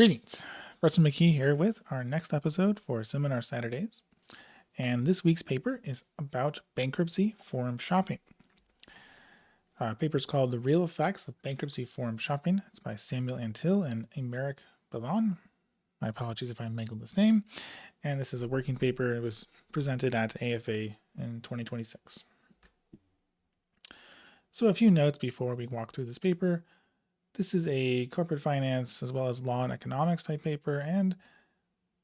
Greetings, Russell McKee here with our next episode for Seminar Saturdays. And this week's paper is about bankruptcy forum shopping. Paper is called The Real Effects of Bankruptcy Forum Shopping. It's by Samuel Antill and Aymeric Bellon. My apologies if I mangled this name. And this is a working paper. It was presented at AFA in 2026. So a few notes before we walk through this paper. This is a corporate finance as well as law and economics type paper, and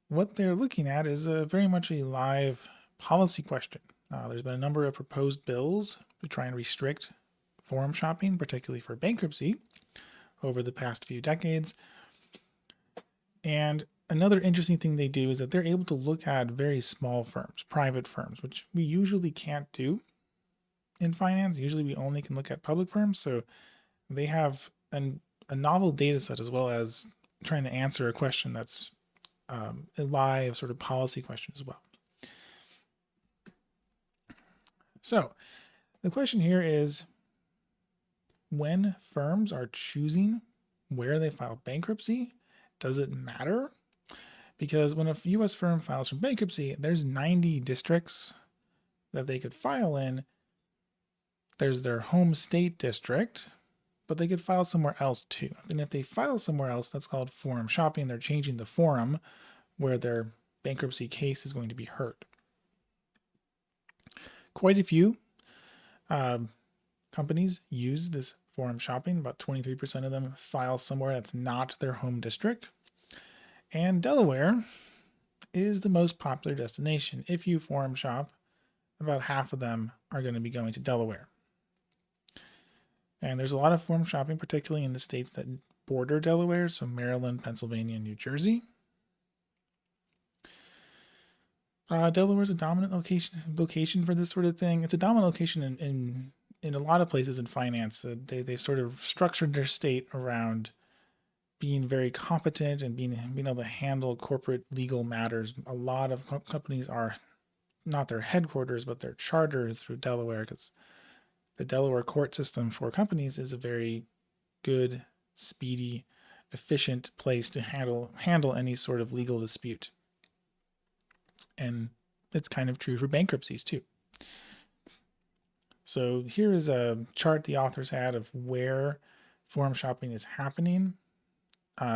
what they're looking at is very much a live policy question. There's been a number of proposed bills to try and restrict forum shopping, particularly for bankruptcy, over the past few decades. And another interesting thing they do is that they're able to look at very small firms, private firms, which we usually can't do in finance. Usually we only can look at public firms. So they have a novel data set as well as trying to answer a question that's a live sort of policy question as well. So the question here is, when firms are choosing where they file bankruptcy, does it matter? Because when a U.S. firm files for bankruptcy, there's 90 districts that they could file in. There's their home state district, but they could file somewhere else too. And if they file somewhere else, that's called forum shopping. They're changing the forum where their bankruptcy case is going to be heard. Quite a few companies use this forum shopping. About 23% of them file somewhere that's not their home district. And Delaware is the most popular destination. If you forum shop, about half of them are going to be going to Delaware. And there's a lot of forum shopping, particularly in the states that border Delaware, so Maryland, Pennsylvania, and New Jersey. Delaware is a dominant location for this sort of thing. It's a dominant location in a lot of places in finance. They sort of structured their state around being very competent and being able to handle corporate legal matters. A lot of companies are not their headquarters, but their charters through Delaware, because the Delaware court system for companies is a very good, speedy, efficient place to handle any sort of legal dispute. And it's kind of true for bankruptcies too. So here is a chart the authors had of where forum shopping is happening.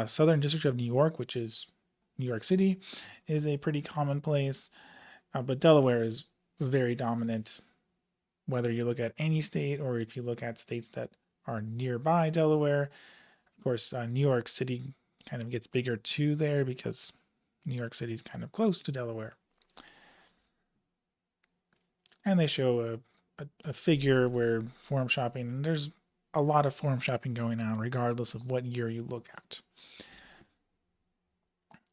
Southern District of New York, which is New York City, is a pretty common place, but Delaware is very dominant. Whether you look at any state or if you look at states that are nearby Delaware. Of course, New York City kind of gets bigger too there because New York City is kind of close to Delaware. And they show a figure where forum shopping, and there's a lot of forum shopping going on regardless of what year you look at.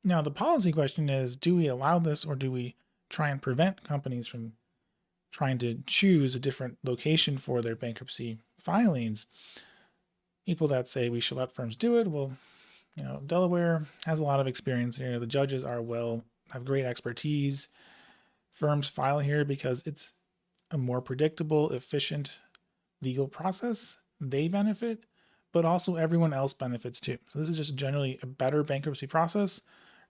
Now, the policy question is, do we allow this or do we try and prevent companies from trying to choose a different location for their bankruptcy filings? People that say we should let firms do it, well, Delaware has a lot of experience here. The judges have great expertise. Firms file here because it's a more predictable, efficient legal process. They benefit, but also everyone else benefits too. So this is just generally a better bankruptcy process,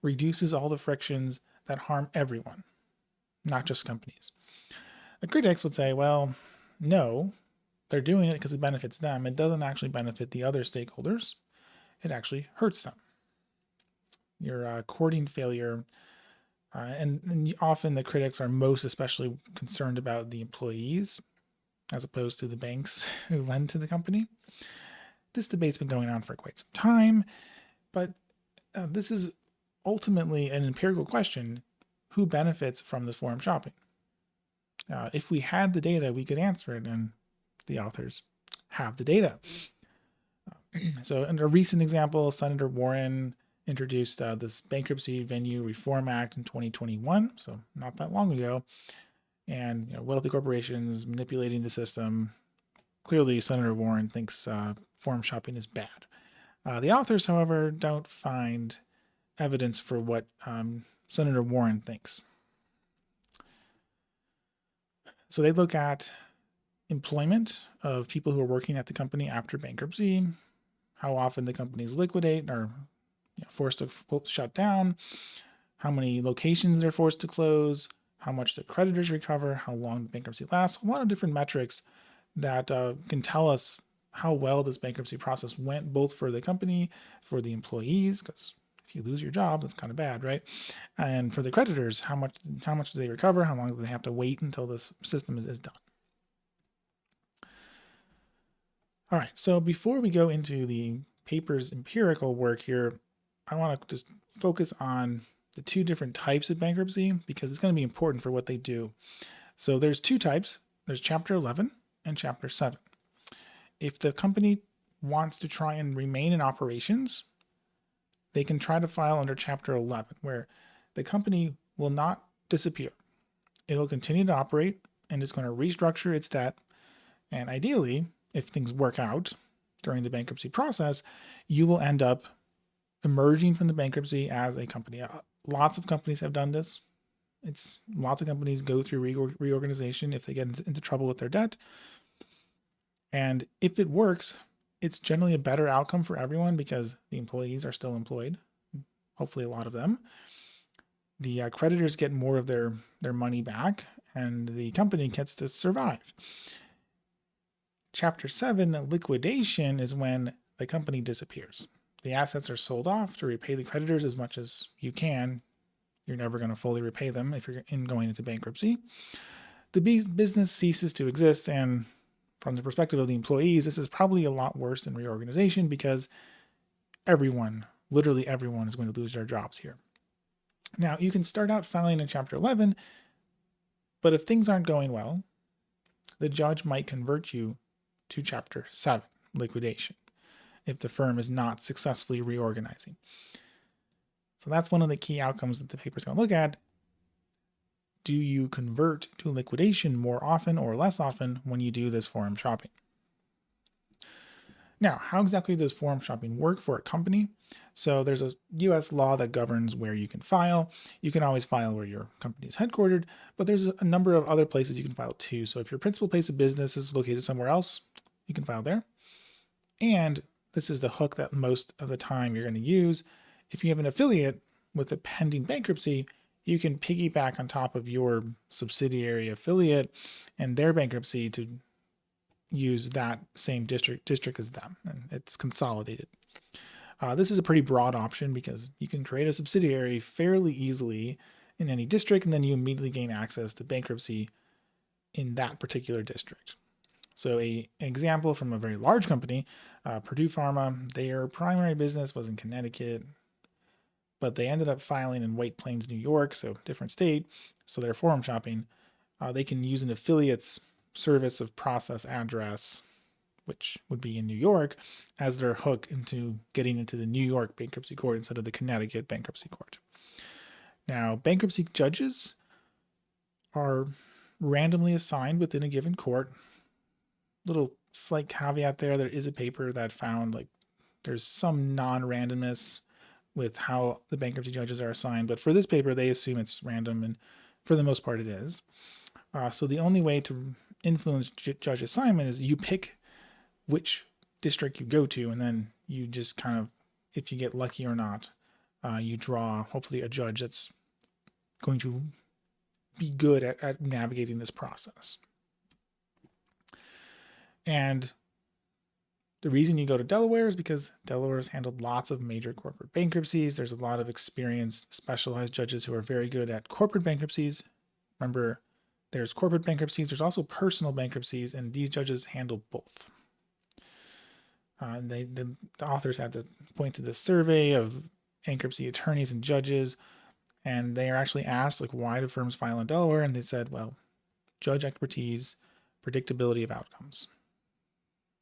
reduces all the frictions that harm everyone, not just companies. The critics would say, well, no, they're doing it because it benefits them. It doesn't actually benefit the other stakeholders. It actually hurts them. Your courting failure, and often the critics are most especially concerned about the employees as opposed to the banks who lend to the company. This debate's been going on for quite some time, but this is ultimately an empirical question: who benefits from this forum shopping? If we had the data, we could answer it, and the authors have the data. So in a recent example, Senator Warren introduced this Bankruptcy Venue Reform Act in 2021, so not that long ago, and wealthy corporations manipulating the system. Clearly, Senator Warren thinks forum shopping is bad. The authors, however, don't find evidence for what Senator Warren thinks. So they look at employment of people who are working at the company after bankruptcy, how often the companies liquidate or forced to shut down, how many locations they're forced to close, how much the creditors recover, how long the bankruptcy lasts, a lot of different metrics that can tell us how well this bankruptcy process went, both for the company, for the employees, because if you lose your job, that's kind of bad, right? And for the creditors, how much do they recover? How long do they have to wait until this system is done? All right, so before we go into the paper's empirical work here, I want to just focus on the two different types of bankruptcy because it's going to be important for what they do. So there's two types. There's Chapter 11 and Chapter 7. If the company wants to try and remain in operations, they can try to file under Chapter 11, where the company will not disappear. It'll continue to operate and it's going to restructure its debt. And ideally, if things work out during the bankruptcy process, you will end up emerging from the bankruptcy as a company. Lots of companies have done this. Lots of companies go through reorganization if they get into trouble with their debt. And if it works, it's generally a better outcome for everyone because the employees are still employed, hopefully a lot of them. The creditors get more of their money back, and the company gets to survive. Chapter 7, liquidation, is when the company disappears. The assets are sold off to repay the creditors as much as you can. You're never going to fully repay them if you're going into bankruptcy. The business ceases to exist, and from the perspective of the employees, this is probably a lot worse than reorganization because literally everyone is going to lose their jobs here. Now, you can start out filing in Chapter 11, but if things aren't going well, the judge might convert you to Chapter 7, liquidation, if the firm is not successfully reorganizing. So that's one of the key outcomes that the paper is going to look at. Do you convert to liquidation more often or less often when you do this forum shopping? Now, how exactly does forum shopping work for a company? So there's a US law that governs where you can file. You can always file where your company is headquartered, but there's a number of other places you can file too. So if your principal place of business is located somewhere else, you can file there. And this is the hook that most of the time you're going to use. If you have an affiliate with a pending bankruptcy, you can piggyback on top of your subsidiary affiliate and their bankruptcy to use that same district as them, and it's consolidated. This is a pretty broad option because you can create a subsidiary fairly easily in any district, and then you immediately gain access to bankruptcy in that particular district. So an example from a very large company, Purdue Pharma, their primary business was in Connecticut, but they ended up filing in White Plains, New York, so different state. So they're forum shopping. They can use an affiliate's service of process address, which would be in New York, as their hook into getting into the New York bankruptcy court instead of the Connecticut bankruptcy court. Now, bankruptcy judges are randomly assigned within a given court. Little slight caveat there is a paper that found there's some non-randomness with how the bankruptcy judges are assigned, but for this paper, they assume it's random, and for the most part, it is. So the only way to influence judge assignment is you pick which district you go to, and then you just kind of, if you get lucky or not, you draw hopefully a judge that's going to be good at navigating this process. And the reason you go to Delaware is because Delaware has handled lots of major corporate bankruptcies. There's a lot of experienced, specialized judges who are very good at corporate bankruptcies. Remember, there's corporate bankruptcies, there's also personal bankruptcies, and these judges handle both. The authors had to point to this survey of bankruptcy attorneys and judges, and they are actually asked, why do firms file in Delaware? And they said, well, judge expertise, predictability of outcomes.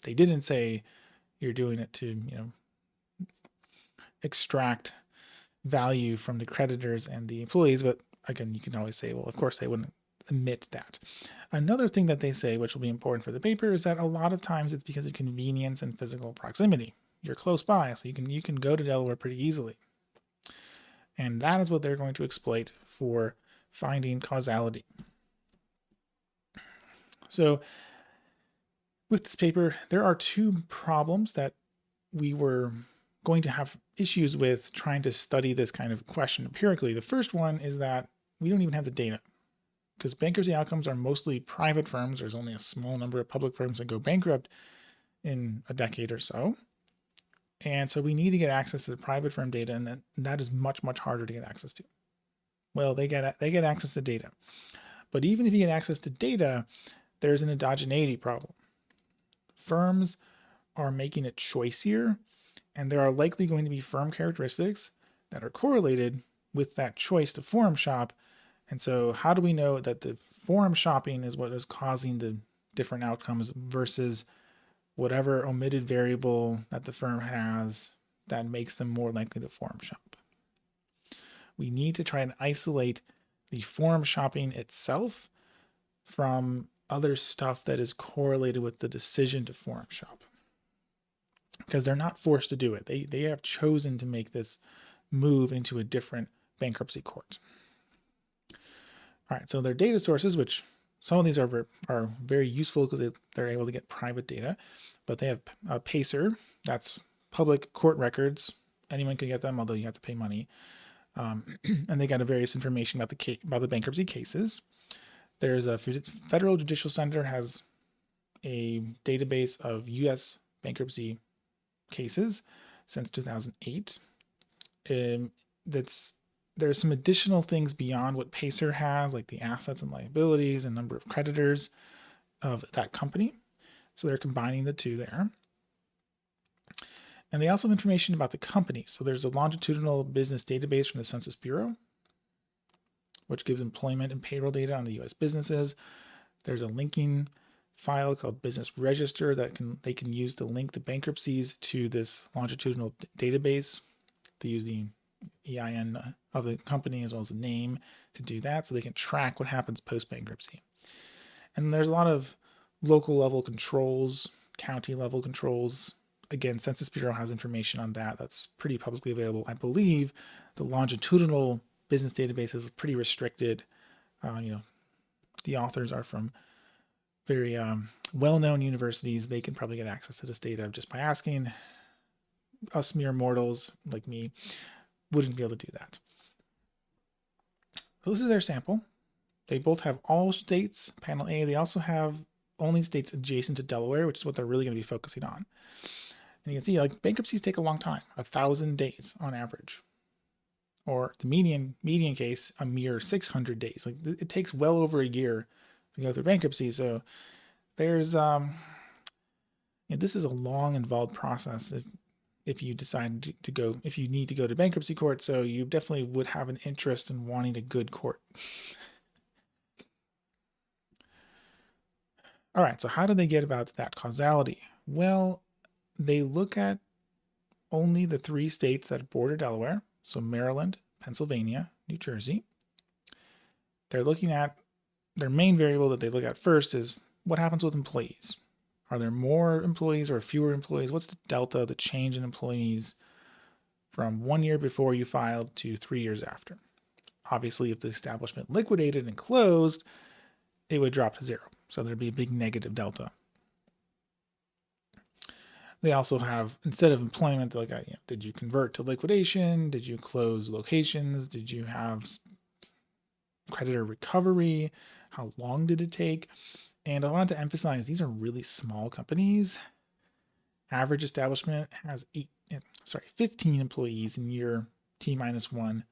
They didn't say you're doing it to, extract value from the creditors and the employees, but again, you can always say, well, of course they wouldn't admit that. Another thing that they say, which will be important for the paper, is that a lot of times it's because of convenience and physical proximity. You're close by, so you can go to Delaware pretty easily. And that is what they're going to exploit for finding causality. So with this paper, there are two problems that we were going to have issues with trying to study this kind of question empirically. The first one is that we don't even have the data, because bankruptcy outcomes are mostly private firms. There's only a small number of public firms that go bankrupt in a decade or so. And so we need to get access to the private firm data, and that is much, much harder to get access to. Well, they get access to data. But even if you get access to data, there's an endogeneity problem. Firms are making a choice here, and there are likely going to be firm characteristics that are correlated with that choice to forum shop. And so how do we know that the forum shopping is what is causing the different outcomes versus whatever omitted variable that the firm has that makes them more likely to forum shop? We need to try and isolate the forum shopping itself from other stuff that is correlated with the decision to forum shop, because they're not forced to do it. They have chosen to make this move into a different bankruptcy court. All right, so their data sources, which some of these are very useful because they're able to get private data, but they have a PACER, that's public court records. Anyone can get them, although you have to pay money. And they got various information about the bankruptcy cases. There's a Federal Judicial Center has a database of U.S. bankruptcy cases since 2008. There's some additional things beyond what PACER has, like the assets and liabilities and number of creditors of that company. So they're combining the two there. And they also have information about the company. So there's a longitudinal business database from the Census Bureau, which gives employment and payroll data on the U.S. businesses. There's a linking file called Business Register that they can use to link the bankruptcies to this longitudinal database. They use the EIN of the company as well as the name to do that, so they can track what happens post-bankruptcy. And there's a lot of local level controls, county level controls. Again, Census Bureau has information on that. That's pretty publicly available. I believe the longitudinal business database is pretty restricted. The authors are from very well-known universities. They can probably get access to this data just by asking. Us mere mortals like me wouldn't be able to do that. So this is their sample. They both have all states, panel A. They also have only states adjacent to Delaware, which is what they're really going to be focusing on. And you can see, like, bankruptcies take a long time, 1,000 days on average. Or the median case, a mere 600 days. Like, it takes well over a year to go through bankruptcy. So there's this is a long, involved process if you decide to go, if you need to go to bankruptcy court. So you definitely would have an interest in wanting a good court. All right, so how do they get about that causality? Well, they look at only the 3 states that border Delaware, so Maryland, Pennsylvania, New Jersey. They're looking at, their main variable that they look at first is what happens with employees. Are there more employees or fewer employees? What's the delta, the change in employees from 1 year before you filed to 3 years after? Obviously, if the establishment liquidated and closed, it would drop to 0. So there'd be a big negative delta. They also have, instead of employment, they look at, did you convert to liquidation? Did you close locations? Did you have creditor recovery? How long did it take? And I wanted to emphasize, these are really small companies. Average establishment has 15 employees in year T-1.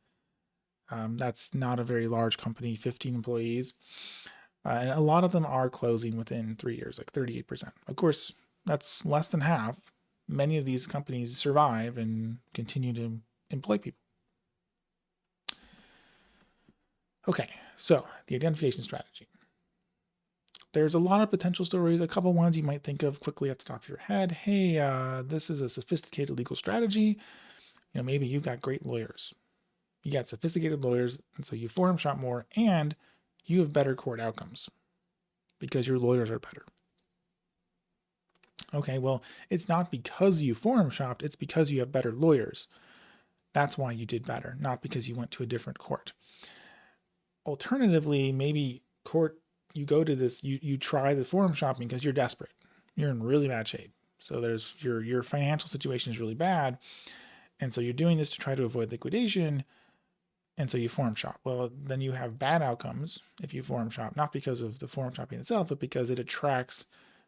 That's not a very large company, 15 employees. And a lot of them are closing within 3 years, like 38%. Of course, that's less than half. Many of these companies survive and continue to employ people. Okay, so the identification strategy. There's a lot of potential stories, a couple ones you might think of quickly at the top of your head. Hey, this is a sophisticated legal strategy. Maybe you've got great lawyers. You got sophisticated lawyers, and so you forum shop more, and you have better court outcomes because your lawyers are better. Okay, well, it's not because you forum shopped, it's because you have better lawyers. That's why you did better, not because you went to a different court. Alternatively, maybe you go to this, you try the forum shopping because you're desperate. You're in really bad shape. So there's your financial situation is really bad, And so you're doing this to try to avoid liquidation. And so you forum shop. Well, then you have bad outcomes if you forum shop, not because of the forum shopping itself, but because it attracts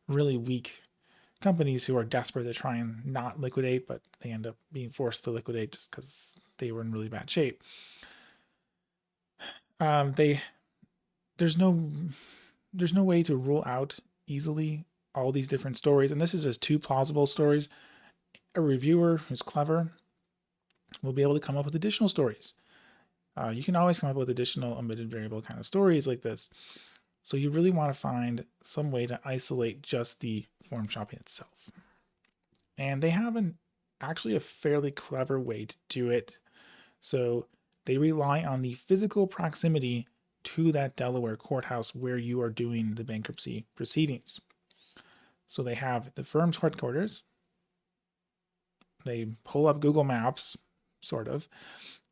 really weak companies who are desperate to try and not liquidate, but they end up being forced to liquidate just because they were in really bad shape. They there's no way to rule out easily all these different stories, and this is just two plausible stories. A reviewer who's clever will be able to come up with additional stories. You can always come up with additional omitted variable kind of stories like this. So you really want to find some way to isolate just the forum shopping itself. And they have actually a fairly clever way to do it. So they rely on the physical proximity to that Delaware courthouse where you are doing the bankruptcy proceedings. So they have the firm's headquarters. They pull up Google Maps, sort of,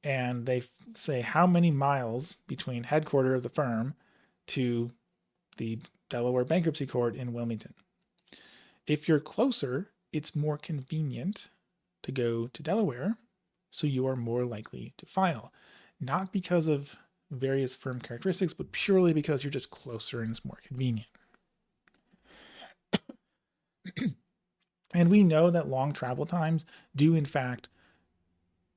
and they say how many miles between headquarters of the firm to the Delaware Bankruptcy Court in Wilmington. If you're closer, it's more convenient to go to Delaware, so you are more likely to file. Not because of various firm characteristics, but purely because you're just closer and it's more convenient. And we know that long travel times do, in fact,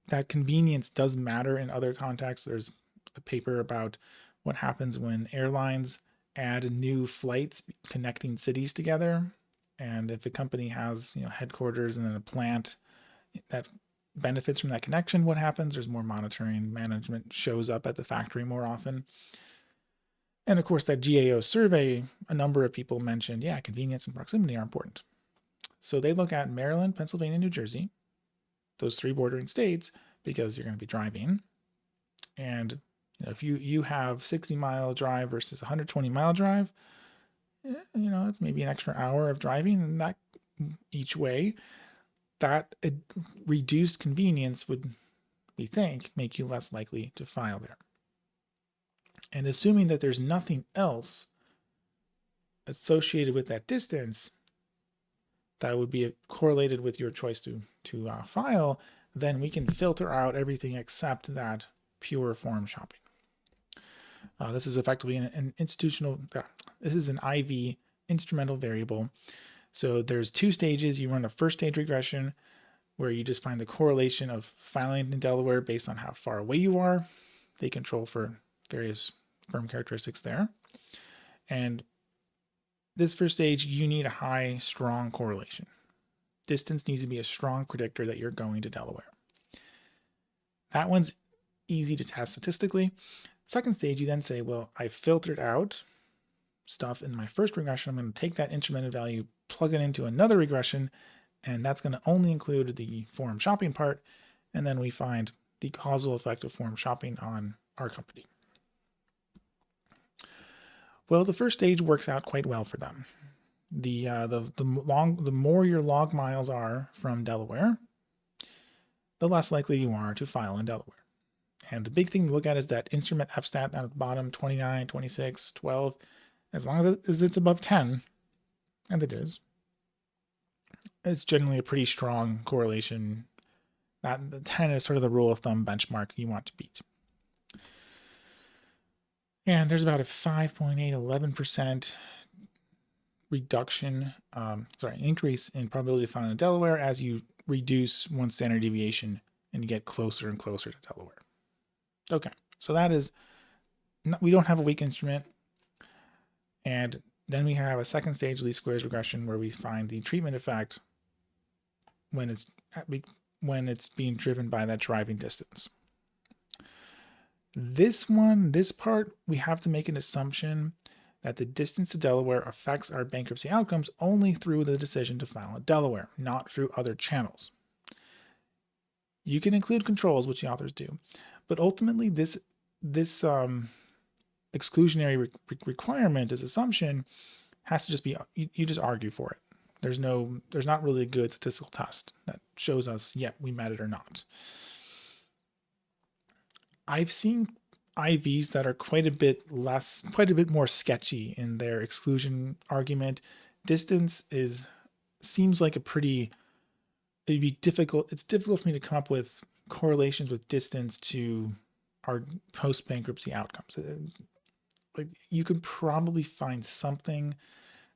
that convenience does matter in other contexts. There's a paper about what happens when airlines add new flights connecting cities together. And if a company has, headquarters and then a plant that benefits from that connection, what happens? There's more monitoring. Management shows up at the factory more often. And of course, that GAO survey, a number of people mentioned, convenience and proximity are important. So they look at Maryland, Pennsylvania, New Jersey, those three bordering states, because you're going to be driving. And if you have 60-mile drive versus 120-mile drive, it's maybe an extra hour of driving, and that each way, that reduced convenience would, we think, make you less likely to file there. And assuming that there's nothing else associated with that distance that would be correlated with your choice to file, then we can filter out everything except that pure forum shopping. This is effectively an this is an IV instrumental variable. So there's two stages. You run a first stage regression where you just find the correlation of filing in Delaware based on how far away you are. They control for various firm characteristics there. And this first stage, you need a high, strong correlation. Distance needs to be a strong predictor that you're going to Delaware. That one's easy to test statistically. Second stage, you then say, well, I filtered out stuff in my first regression. I'm going to take that instrumented value, plug it into another regression, and that's going to only include the forum shopping part. And then we find the causal effect of forum shopping on our company. Well, the first stage works out quite well for them. The more your log miles are from Delaware, the less likely you are to file in Delaware. And the big thing to look at is that instrument F-stat down at the bottom, 29, 26, 12. As long as it's above 10, and it is, it's generally a pretty strong correlation. That 10 is sort of the rule of thumb benchmark you want to beat. And there's about a 11% reduction, increase in probability of filing in Delaware as you reduce one standard deviation and you get closer and closer to Delaware. Okay, so that is, we don't have a weak instrument. And then we have a second stage least squares regression where we find the treatment effect when it's being driven by that driving distance. This part, we have to make an assumption that the distance to Delaware affects our bankruptcy outcomes only through the decision to file in Delaware, not through other channels. You can include controls, which the authors do, but ultimately this exclusionary requirement, this assumption, has to just be, you just argue for it. There's not really a good statistical test that shows us, we met it or not. I've seen IVs that are quite a bit more sketchy in their exclusion argument. Distance seems like a pretty it'd be difficult. It's difficult for me to come up with correlations with distance to our post-bankruptcy outcomes. Like you could probably find something.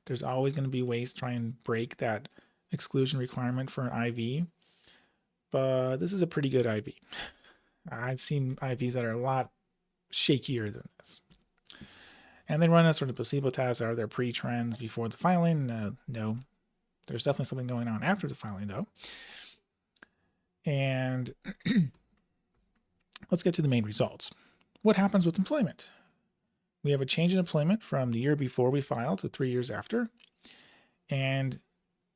There's always going to be ways to try and break that exclusion requirement for an IV, but this is a pretty good IV. I've seen IVs that are a lot shakier than this. And they run a sort of placebo test. Are there pre-trends before the filing? No. There's definitely something going on after the filing, though. And let's get to the main results. What happens with employment? We have a change in employment from the year before we filed to 3 years after. And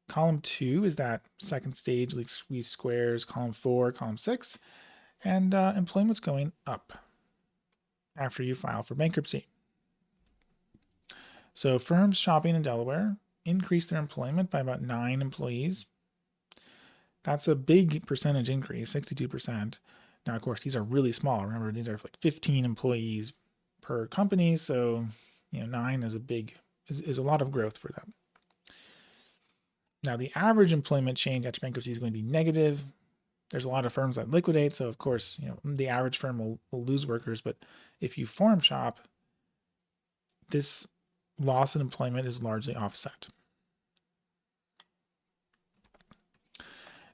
column 2 is that second stage least squares, column 4, column 6. And employment's going up after you file for bankruptcy. So firms shopping in Delaware increased their employment by about 9 employees. That's a big percentage increase, 62%. Now, of course, these are really small. Remember, these are like 15 employees per company. So, 9 is a lot of growth for them. Now, the average employment change after bankruptcy is going to be negative. There's a lot of firms that liquidate. So, of course, the average firm will lose workers. But if you form shop, this loss in employment is largely offset.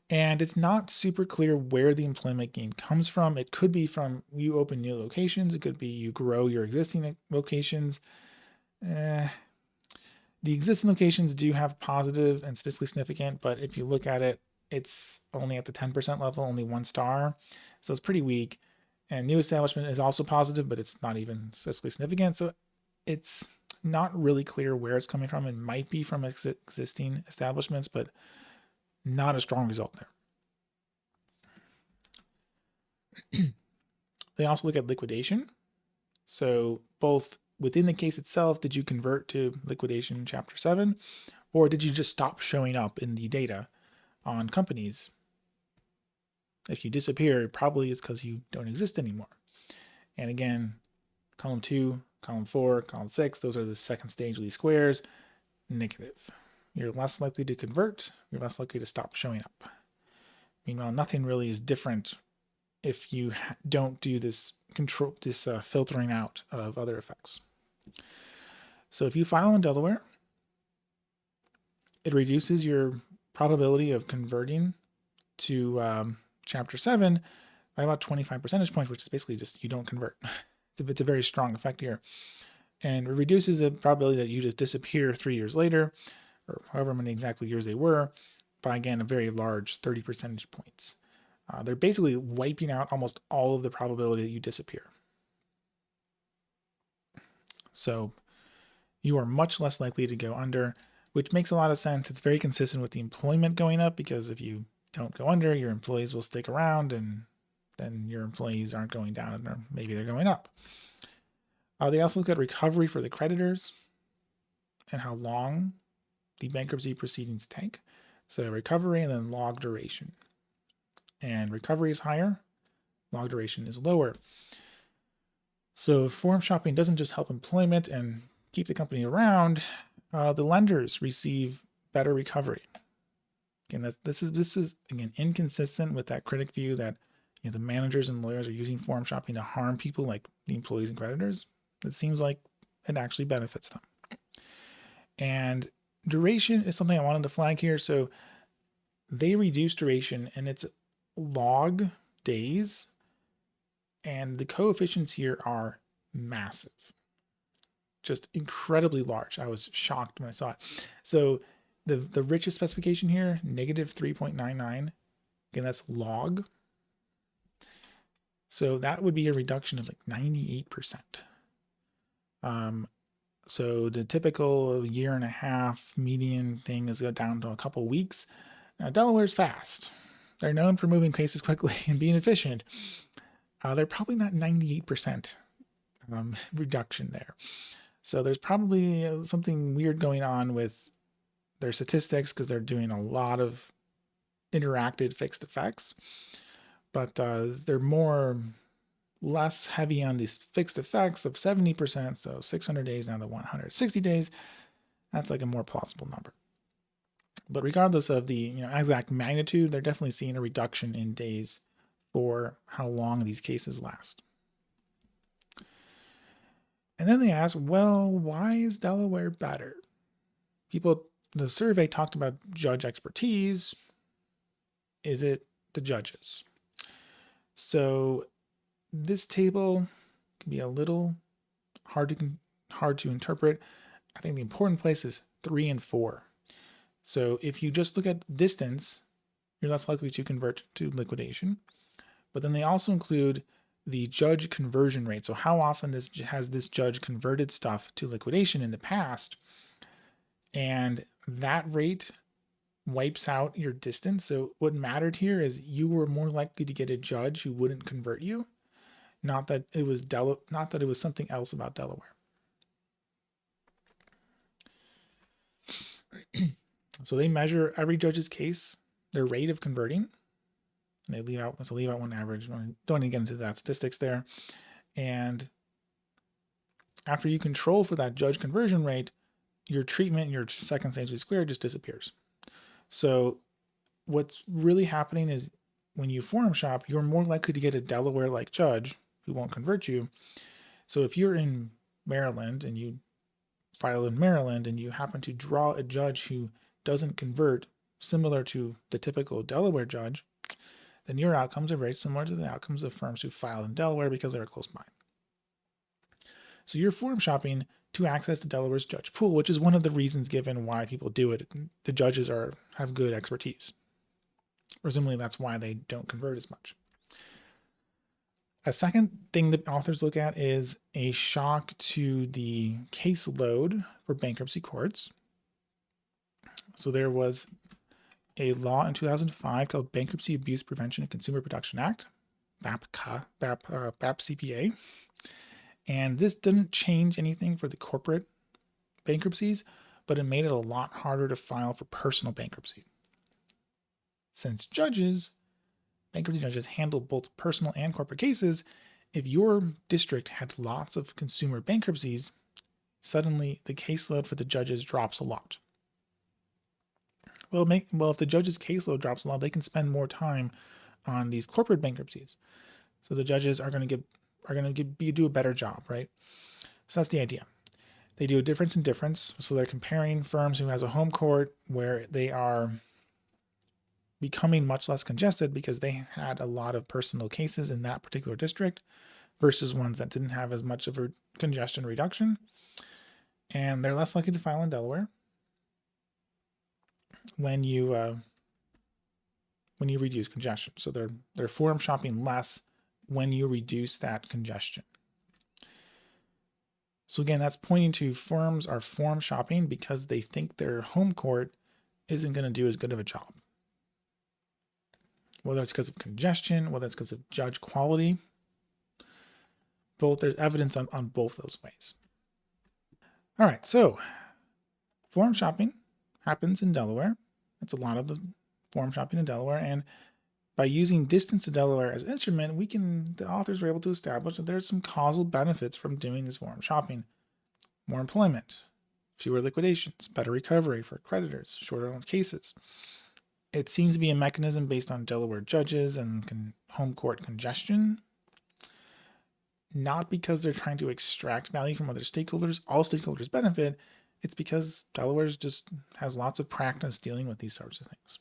And it's not super clear where the employment gain comes from. It could be from you open new locations. It could be you grow your existing locations. The existing locations do have positive and statistically significant, but if you look at it, it's only at the 10% level, only 1 star. So it's pretty weak. And new establishment is also positive, but it's not even statistically significant. So it's not really clear where it's coming from. It might be from existing establishments, but not a strong result there. They also look at liquidation. So both within the case itself, did you convert to liquidation chapter 7, or did you just stop showing up in the data on companies? If you disappear, it probably is because you don't exist anymore. And again, column 2, column 4, column 6, those are the second stage least squares, negative. You're less likely to convert, you're less likely to stop showing up. Meanwhile, nothing really is different if you don't do this filtering out of other effects. So if you file in Delaware, it reduces your probability of converting to chapter 7 by about 25 percentage points, which is basically just you don't convert. It's a very strong effect here. And it reduces the probability that you just disappear 3 years later, or however many exactly years they were, by again a very large 30 percentage points. They're basically wiping out almost all of the probability that you disappear. So you are much less likely to go under, which makes a lot of sense. It's very consistent with the employment going up, because if you don't go under, your employees will stick around, and then your employees aren't going down, or maybe they're going up. They also look at recovery for the creditors and how long the bankruptcy proceedings take. So recovery and then log duration. And recovery is higher, log duration is lower. So form shopping doesn't just help employment and keep the company around. The lenders receive better recovery. Again, this is again inconsistent with that critic view that the managers and lawyers are using form shopping to harm people like the employees and creditors. It seems like it actually benefits them. And duration is something I wanted to flag here. So they reduce duration, and it's log days, and the coefficients here are massive, just incredibly large. I was shocked when I saw it. So the richest specification here, negative 3.99. Again, that's log. So that would be a reduction of like 98%. So the typical year and a half median thing is go down to a couple weeks. Now, Delaware's fast. They're known for moving cases quickly and being efficient. They're probably not 98% reduction there. So there's probably something weird going on with their statistics, because they're doing a lot of interacted fixed effects. But they're less heavy on these fixed effects of 70%. So 600 days down to 160 days. That's like a more plausible number. But regardless of the exact magnitude, they're definitely seeing a reduction in days for how long these cases last. And then they ask, well, why is Delaware better? The survey talked about judge expertise. Is it the judges? So this table can be a little hard to interpret. I think the important place is 3 and 4. So if you just look at distance, you're less likely to convert to liquidation. But then they also include the judge conversion rate. So how often has this judge converted stuff to liquidation in the past? And that rate wipes out your distance. So what mattered here is you were more likely to get a judge who wouldn't convert you, not that it was something else about Delaware. So they measure every judge's case, their rate of converting. They leave out one average. Don't even get into that statistics there. And after you control for that judge conversion rate, your treatment, your second century squared just disappears. So what's really happening is when you forum shop, you're more likely to get a Delaware-like judge who won't convert you. So if you're in Maryland and you file in Maryland and you happen to draw a judge who doesn't convert, similar to the typical Delaware judge, then your outcomes are very similar to the outcomes of firms who filed in Delaware because they're close by. So you're forum shopping to access to Delaware's judge pool, which is one of the reasons given why people do it. The judges have good expertise. Presumably that's why they don't convert as much. A second thing that authors look at is a shock to the caseload for bankruptcy courts. So there was a law in 2005 called Bankruptcy Abuse Prevention and Consumer Protection Act, BAP-CPA. And this didn't change anything for the corporate bankruptcies, but it made it a lot harder to file for personal bankruptcy. Since bankruptcy judges handle both personal and corporate cases, if your district had lots of consumer bankruptcies, suddenly the caseload for the judges drops a lot. Well, if the judge's caseload drops a lot, they can spend more time on these corporate bankruptcies. So the judges are going to do a better job, right? So that's the idea. They do a difference in difference. So they're comparing firms who has a home court where they are becoming much less congested because they had a lot of personal cases in that particular district versus ones that didn't have as much of a congestion reduction. And they're less likely to file in Delaware when you reduce congestion. So they're forum shopping less when you reduce that congestion. So again, that's pointing to firms are forum shopping because they think their home court isn't going to do as good of a job. Whether it's because of congestion, whether it's because of judge quality, there's evidence on both those ways. All right, so forum shopping happens in Delaware. That's a lot of the forum shopping in Delaware, and by using distance to Delaware as an instrument, the authors were able to establish that there's some causal benefits from doing this forum shopping. More employment, fewer liquidations, better recovery for creditors, shorter cases. It seems to be a mechanism based on Delaware judges and home court congestion, not because they're trying to extract value from other stakeholders. All stakeholders benefit. It's because Delaware just has lots of practice dealing with these sorts of things.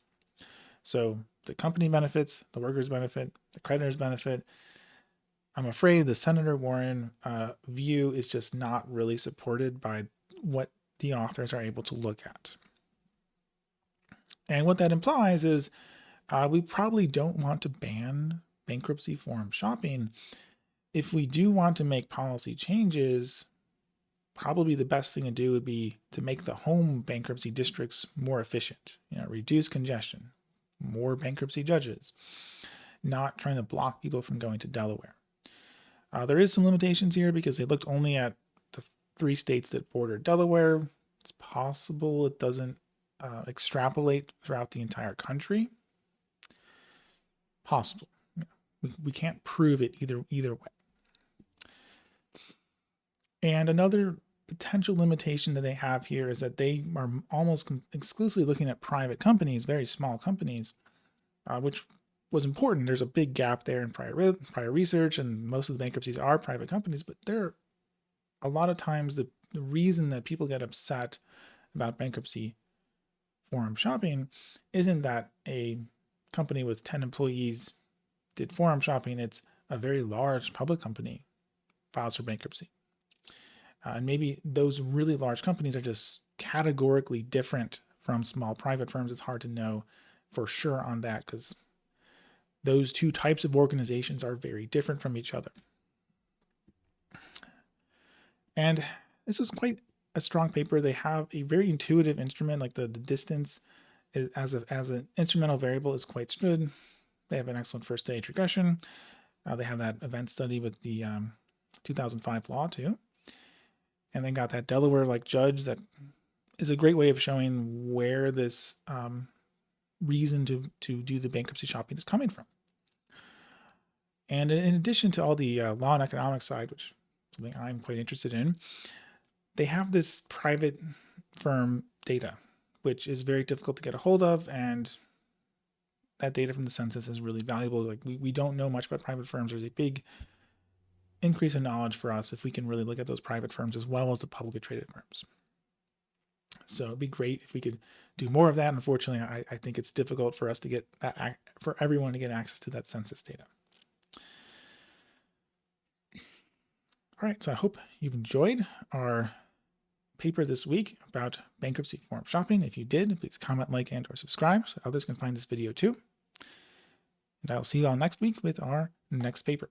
So the company benefits, the workers benefit, the creditors benefit. I'm afraid the Senator Warren view is just not really supported by what the authors are able to look at. And what that implies is we probably don't want to ban bankruptcy forum shopping. If we do want to make policy changes, probably the best thing to do would be to make the home bankruptcy districts more efficient, reduce congestion, more bankruptcy judges, not trying to block people from going to Delaware. There is some limitations here because they looked only at the 3 states that border Delaware. It's possible it doesn't extrapolate throughout the entire country. Possible. We can't prove it either way. And another potential limitation that they have here is that they are almost exclusively looking at private companies, very small companies, which was important. There's a big gap there in prior research, and most of the bankruptcies are private companies. But there are a lot of times the reason that people get upset about bankruptcy forum shopping isn't that a company with 10 employees did forum shopping. It's a very large public company files for bankruptcy. And maybe those really large companies are just categorically different from small private firms. It's hard to know for sure on that because those two types of organizations are very different from each other. And this is quite a strong paper. They have a very intuitive instrument, like the distance as an instrumental variable is quite good. They have an excellent first stage regression. They have that event study with the 2005 law too. And then got that Delaware-like judge that is a great way of showing where this reason to do the bankruptcy shopping is coming from. And in addition to all the law and economics side, which is something I'm quite interested in, they have this private firm data, which is very difficult to get a hold of. And that data from the census is really valuable. Like we don't know much about private firms. There's a big increase in knowledge for us if we can really look at those private firms as well as the publicly traded firms. So it'd be great if we could do more of that. Unfortunately, I think it's difficult for us to get that, for everyone to get access to that census data. All right, so I hope you've enjoyed our paper this week about bankruptcy forum shopping. If you did, please comment, like, and/or subscribe so others can find this video too. And I will see you all next week with our next paper.